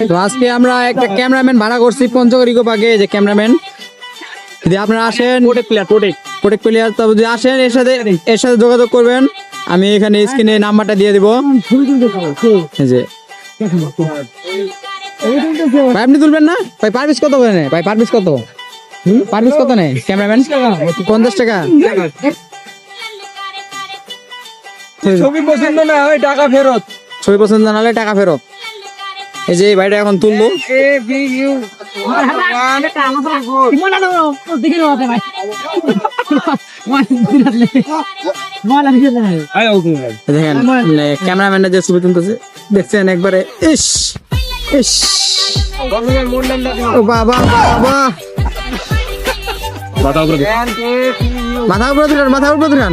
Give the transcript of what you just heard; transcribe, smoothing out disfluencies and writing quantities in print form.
তো আজকে আমরা একটা ক্যামেরাম্যান ভাড়া করছি পঞ্চগড় ইকো পার্কে। যে ক্যামেরাম্যান, যদি আপনারা আসেন প্রোটেক্ট প্লেয়ার, তবে যদি আসেন এর সাথে যোগাযোগ করবেন। আমি এখানে স্ক্রিনে নাম্বারটা দিয়ে দিব। এই যে ভাই, আপনি তুলবেন না ভাই? পার পিস কত করে নেয় ভাই? পার পিস কত? পার পিস কত নেয় ক্যামেরাম্যান? 50 টাকা। ছবি পছন্দ না হয় টাকা ফেরত। ছবি পছন্দ না হলে টাকা ফেরত। এই যে এই ভাইটা এখন তুললো। দেখেন ক্যামেরাম্যানটা যে ছবি তুলতেছে, দেখছেন একবারে। ইস ইস, ও বাবা বাবা, মাথা উপরে তুলেন, মাথা উপরে তুলেন।